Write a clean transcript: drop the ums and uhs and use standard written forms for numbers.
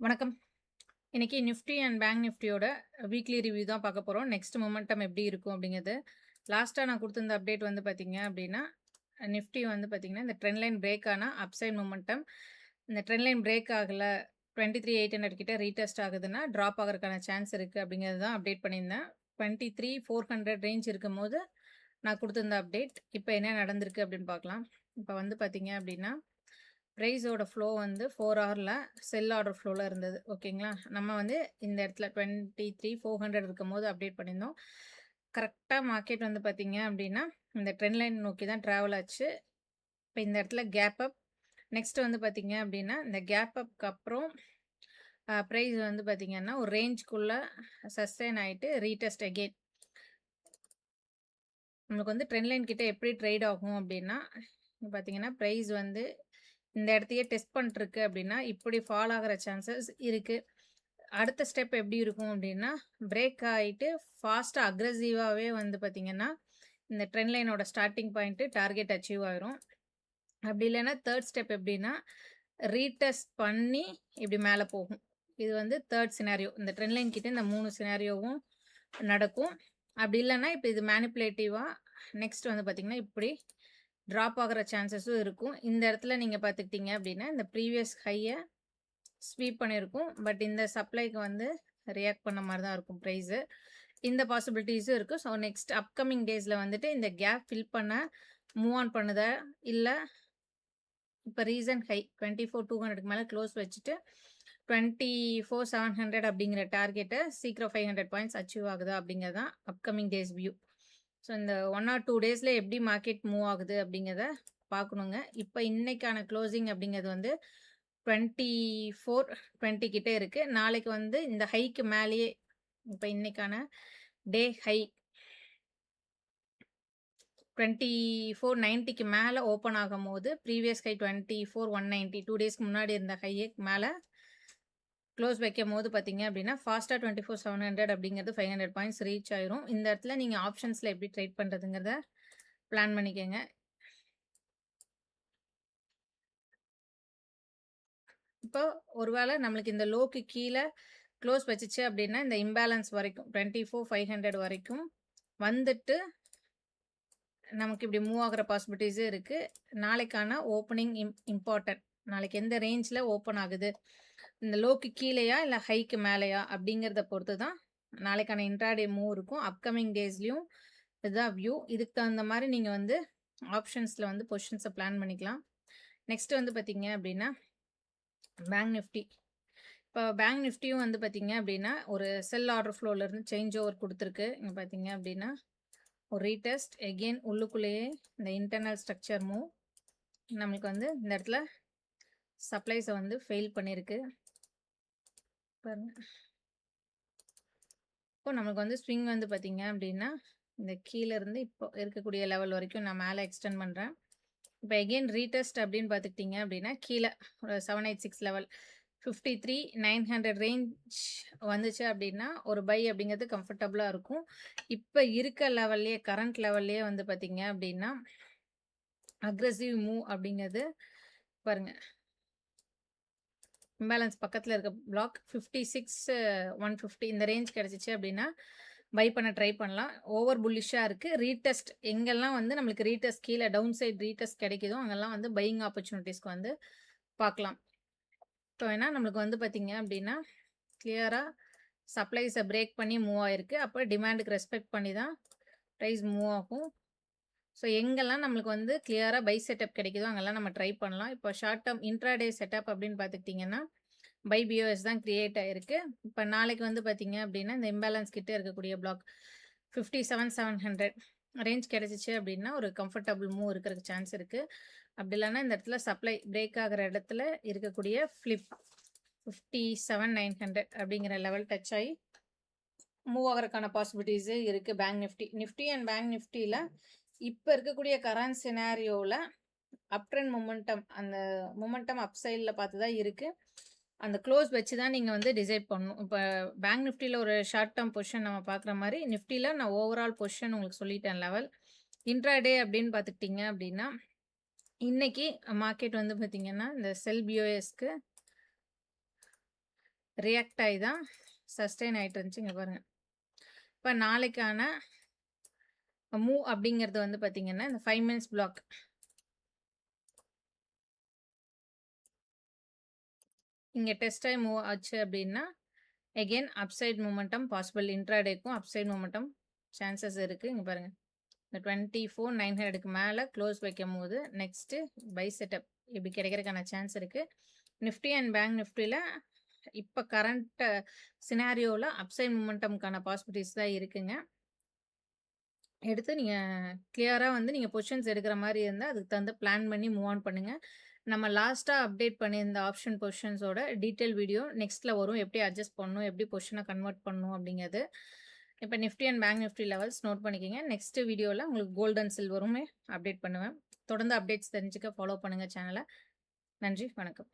வணக்கம். இன்னைக்கு Nifty and bank நிஃப்டியோட வீக்லி ரிவ்யூ தான் பார்க்க போறோம். நெக்ஸ்ட் மொமெண்டம் எப்படி இருக்கும் அப்படிங்கிறது. லாஸ்ட்டா நான் குடுத்திருந்த அப்டேட் வந்து பார்த்தீங்க அப்படின்னா, நிஃப்டி வந்து பார்த்தீங்கன்னா, இந்த ட்ரெண்ட் லைன் பிரேக் ஆனா அப்சைட் மொமெண்டம். இந்த ட்ரெண்ட் லைன் பிரேக் ஆகல 23,800 கிட்ட ரீடெஸ்ட் ஆகுதுன்னா, ட்ராப் ஆகறதுக்கான சான்ஸ் இருக்கு அப்படிங்கிறது தான் அப்டேட் பண்ணியிருந்தேன். 23,400 ரேஞ்ச் இருக்கும்போது நான் குடுத்திருந்த அப்டேட். இப்ப என்ன நடந்திருக்கு அப்படின்னு பார்க்கலாம். இப்ப வந்து பார்த்தீங்க அப்படின்னா, பிரைஸோட ஃப்ளோ வந்து 4 ஹவர்ல செல் ஆர்டர் ஃப்ளோல இருந்தது. ஓகேங்களா? நம்ம வந்து இந்த இடத்துல 23,400 இருக்கும்போது அப்டேட் பண்ணியிருந்தோம். கரெக்ட்டா மார்க்கெட் வந்து பார்த்தீங்க அப்டின்னா, இந்த ட்ரெண்ட் லைன் நோக்கி தான் ட்ராவல் ஆச்சு. இப்ப இந்த இடத்துல கேப் அப். நெக்ஸ்ட் வந்து பார்த்தீங்க அப்டின்னா, இந்த கேப் அப்க்கு அப்புறம் பிரைஸ் வந்து பார்த்தீங்கன்னா, ஒரு ரேஞ்ச்க்குள்ள சஸ்டெயின் ஆயிட்டு ரீடெஸ்ட் அகைன். நமக்கு வந்து ட்ரெண்ட் லைன் கிட்ட எப்படி ட்ரேட் ஆகும் அப்டின்னா, பார்த்தீங்கன்னா, பிரைஸ் வந்து இந்த இடத்தையே டெஸ்ட் பண்ணிட்டுருக்கு அப்படின்னா, இப்படி ஃபால் ஆகுற சான்சஸ் இருக்கு. அடுத்த ஸ்டெப் எப்படி இருக்கும் அப்படின்னா, பிரேக் ஆயிட்டு ஃபாஸ்ட்டா அக்ரெசிவாவே வந்து பார்த்தீங்கன்னா, இந்த ட்ரெண்ட் லைனோட ஸ்டார்ட்டிங் பாயிண்ட் டார்கெட் அச்சீவ் ஆயிரும். அப்படி இல்லைன்னா தேர்ட் ஸ்டெப் எப்படின்னா, ரீடெஸ்ட் பண்ணி இப்படி மேல போகும். இது வந்து தேர்ட் சினாரியோ. இந்த ட்ரெண்ட் லைன் கிட்ட இந்த 3 சினாரியோவும் நடக்கும். அப்படி இல்லன்னா, இப்ப இது மேனிபுலேட்டிவா நெக்ஸ்ட் வந்து பார்த்தீங்கன்னா, இப்படி ட்ராப் ஆகுற சான்சஸும் இருக்கும். இந்த இடத்துல நீங்க பார்த்துக்கிட்டீங்க அப்படின்னா, இந்த ப்ரீவியஸ் ஹைய ஸ்வீப் பண்ணியிருக்கும். பட் இந்த சப்ளைக்கு வந்து ரியாக்ட் பண்ண மாரி தான் இருக்கும் பிரைஸு. இந்த பாசிபிலிட்டீஸும் இருக்கு. ஸோ நெக்ஸ்ட் அப்கமிங் டேஸ்ல வந்துட்டு இந்த கேப் ஃபில் பண்ண மூவ் ஆன் பண்ணுதா? இல்ல இப்ப ரீசன்ட் ஹை 24,200க்கு மேல க்ளோஸ் வச்சுட்டு 24,700 அப்படிங்கிற டார்கெட்ட சீக்கிரம் 500 பாயிண்ட்ஸ் அச்சீவ் ஆகுதா? அப்படிங்கிறது தான் அப்கமிங் டேஸ் வியூ. ஸோ இந்த 1 ஆர் 2 டேஸ்ல எப்படி மார்க்கெட் மூவ் ஆகுது அப்படிங்கிறத பார்க்கணுங்க. இப்ப இன்னைக்கான க்ளோசிங் அப்படிங்கிறது வந்து 2420 கிட்ட இருக்கு. நாளைக்கு வந்து இந்த ஹைக்கு மேலேயே இப்ப இன்னைக்கான டே ஹை 2490க்கு மேல ஓப்பன் ஆகும்போது, ப்ரீவியஸ் ஹை 24,190 2 டேஸ்க்கு முன்னாடி இருந்த ஹைக்கு மேல க்ளோஸ் வைக்கும்போது பார்த்தீங்க அப்படின்னா, ஃபாஸ்ட்டா 24,700 அப்படிங்கிறது 500 பாயிண்ட்ஸ் ரீச் ஆயிரும். இந்த இடத்துல நீங்க ஆப்ஷன்ஸ்ல எப்படி ட்ரேட் பண்றதுங்கிறத பிளான் பண்ணிக்கங்க. இப்போ ஒருவேளை நம்மளுக்கு இந்த லோக்கு கீழ க்ளோஸ் வச்சுச்சு அப்படின்னா, இந்த இம்பேலன்ஸ் வரைக்கும் 24,500 வரைக்கும் வந்துட்டு நமக்கு இப்படி மூவ் ஆகுற பாசிபிலிட்டீஸும் இருக்கு. நாளைக்கான ஓப்பனிங் இம்பார்ட்டன்ட். நாளைக்கு எந்த ரேஞ்ச்ல ஓப்பன் ஆகுது? இந்த லோக்கு கீழயா? இல்ல ஹைக்கு மேலயா? அப்படிங்கிறத பொறுத்து தான் நாளைக்கான இன்ட்ராடே மூவ் இருக்கும். அப்கமிங் டேஸ்லயும் இதுதான் வியூ. இதுக்கு தகுந்த மாரி நீங்க வந்து ஆப்ஷன்ஸ்ல வந்து பொசிஷன்ஸ பிளான் பண்ணிக்கலாம். நெக்ஸ்ட் வந்து பார்த்தீங்க அப்படின்னா, பேங்க் நிஃப்டி. இப்போ பேங்க் நிஃப்டியும் வந்து பார்த்தீங்க அப்படின்னா, ஒரு செல் ஆர்டர் ஃப்ளோல இருந்து சேஞ்ச் ஓவர் குடுத்துருக்கு. இங்க பார்த்தீங்க அப்படின்னா, ஒரு ரீடெஸ்ட் எகெயின் உள்ளுக்குள்ளேயே இந்த இன்டர்னல் ஸ்ட்ரக்சர் மூவ். நம்மளுக்கு வந்து இந்த இடத்துல சப்ளைஸ வந்து ஃபெயில் பண்ணியிருக்கு. பாருங்க. இப்போ நமக்கு வந்து ஸ்விங் வந்து பார்த்தீங்க அப்படின்னா, இந்த கீழ இருந்து இப்போ இருக்கக்கூடிய லெவல் வரைக்கும் நான் மேல எக்ஸ்டெண்ட் பண்றேன். இப்போ எகெயின் ரீடெஸ்ட் அப்படின்னு பார்த்துக்கிட்டீங்க அப்படின்னா, கீழ ஒரு 786 லெவல் 53,900 ரேஞ்ச் வந்துச்சு அப்படின்னா, ஒரு பை அப்படிங்கிறது கம்ஃபர்டபுளா இருக்கும். இப்ப இருக்க லெவல்லயே கரண்ட் லெவல்லயே வந்து பார்த்தீங்க அப்படின்னா, அக்ரெசிவ் மூவ் அப்படிங்கிறது பாருங்க. இம்பேலன்ஸ் பக்கத்துல இருக்க பிளாக் 56,150 இந்த ரேஞ்ச் கிடைச்சிச்சு அப்படின்னா, பை பண்ண ட்ரை பண்ணலாம். ஓவர் புல்லிஷா இருக்கு. ரீடெஸ்ட் எங்கெல்லாம் வந்து நம்மளுக்கு ரீடெஸ்ட் கீழ டவுன் சைட் ரீடெஸ்ட் கிடைக்குதோ, அங்கெல்லாம் வந்து பையிங் ஆப்பர்ச்சுனிட்டீஸ்க்கு வந்து பார்க்கலாம். இப்போ வேணா நம்மளுக்கு வந்து பார்த்தீங்க அப்படின்னா, கிளியரா சப்ளைஸ பிரேக் பண்ணி மூவ் ஆயிருக்கு. அப்ப டிமாண்டுக்கு ரெஸ்பெக்ட் பண்ணி தான் பிரைஸ் மூவ் ஆகும். ஸோ எங்கெல்லாம் நம்மளுக்கு வந்து கிளியரா பை செட்டப் கிடைக்குதோ, அங்கெல்லாம் நம்ம ட்ரை பண்ணலாம். இப்போ ஷார்ட் டெர்ம் இன்ட்ராடே செட்டப் அப்படின்னு பார்த்துக்கிட்டிங்கன்னா, பை பிஓஎஸ் தான் கிரியேட் ஆயிருக்கு. இப்போ நாளைக்கு வந்து பார்த்தீங்க அப்படின்னா, இந்த இம்பேலன்ஸ் கிட்ட இருக்கக்கூடிய பிளாக் 57,700 ரேஞ்ச் கிடைச்சிச்சு அப்படின்னா, ஒரு கம்ஃபர்டபுள் மூவ் இருக்கிறதுக்கு சான்ஸ் இருக்கு. அப்படி இல்லன்னா இந்த இடத்துல சப்ளை பிரேக் ஆகுற இடத்துல இருக்கக்கூடிய ஃபிளிப் 57,900 அப்படிங்கிற லெவல் டச் ஆயி மூவ் ஆகுறதுக்கான பாசிபிலிட்டீஸ் இருக்கு bank Nifty. Nifty and bank நிஃப்டில இப்ப இருக்கக்கூடிய கரண்ட் சினாரியோல அப் ட்ரெண்ட் மொமெண்டம் அந்த மொமெண்டம் அப் சைட்ல பார்த்து தான் இருக்கு. அந்த க்ளோஸ் வச்சு தான் நீங்க வந்து டிசைட் பண்ணணும். இப்ப பேங்க் நிஃப்டில ஒரு ஷார்ட் டெர்ம் பொசிஷன் நம்ம பார்க்குற மாரி, நிஃப்டில நான் ஓவரால் பொசிஷன் உங்களுக்கு சொல்லிட்டேன் லெவல். இன்ட்ராடே அப்படின்னு பார்த்துக்கிட்டீங்க அப்படின்னா, இன்னைக்கு மார்க்கெட் வந்து பார்த்தீங்கன்னா, இந்த செல் பிஓஎஸ்க்கு ரியாக்ட் ஆகி தான் சஸ்டெயின் ஆயிட்டு இருந்துச்சு. இங்க பாருங்க. இப்ப நாளைக்கான மூவ் அப்படிங்கிறது வந்து பார்த்தீங்கன்னா, இந்த 5 மினிட்ஸ் பிளாக். இங்க டெஸ்ட் ஆயி மூவ் ஆச்சு அப்படின்னா, அகைன் அப்சைட் மொமெண்டம் பாசிபிள். இன்ட்ராடேக்கும் அப்சைட் மொமெண்டம் சான்சஸ் இருக்கு. இங்க பாருங்க. இந்த 24,900க்கு மேல க்ளோஸ் வைக்கும்போது, நெக்ஸ்ட்டு பை செட்டப் இப்படி கிடைக்கிறதுக்கான சான்ஸ் இருக்கு. நிஃப்டி அண்ட் பேங்க் நிஃப்டில இப்ப கரண்ட் சினாரியோல அப்சைட் மொமெண்டம்க்கான பாசிபிலிட்டிஸ் தான் இருக்குங்க. எடுத்து நீங்க கிளியரா வந்து நீங்க பொசிஷன்ஸ் எடுக்கிற மாரி இருந்தா, அதுக்கு தகுந்த பிளான் பண்ணி மூவ் ஆன் பண்ணுங்க. நம்ம லாஸ்ட்டா அப்டேட் பண்ணியிருந்த ஆப்ஷன் பொசிஷன்ஸோட டீட்டெயில் வீடியோ நெக்ஸ்ட்ல வரும். எப்படி அட்ஜஸ்ட் பண்ணணும், எப்படி பொசிஷன கன்வெர்ட் பண்ணணும் அப்படிங்கிறது. இப்ப Nifty and bank Nifty levels note பண்ணிக்கங்க. நெக்ஸ்ட் வீடியோல உங்களுக்கு கோல்ட் அண்ட் சில்வருமே அப்டேட் பண்ணுவேன். தொடர்ந்து அப்டேட்ஸ் தெரிஞ்சுக்க ஃபாலோ பண்ணுங்க சேனல. நன்றி, வணக்கம்.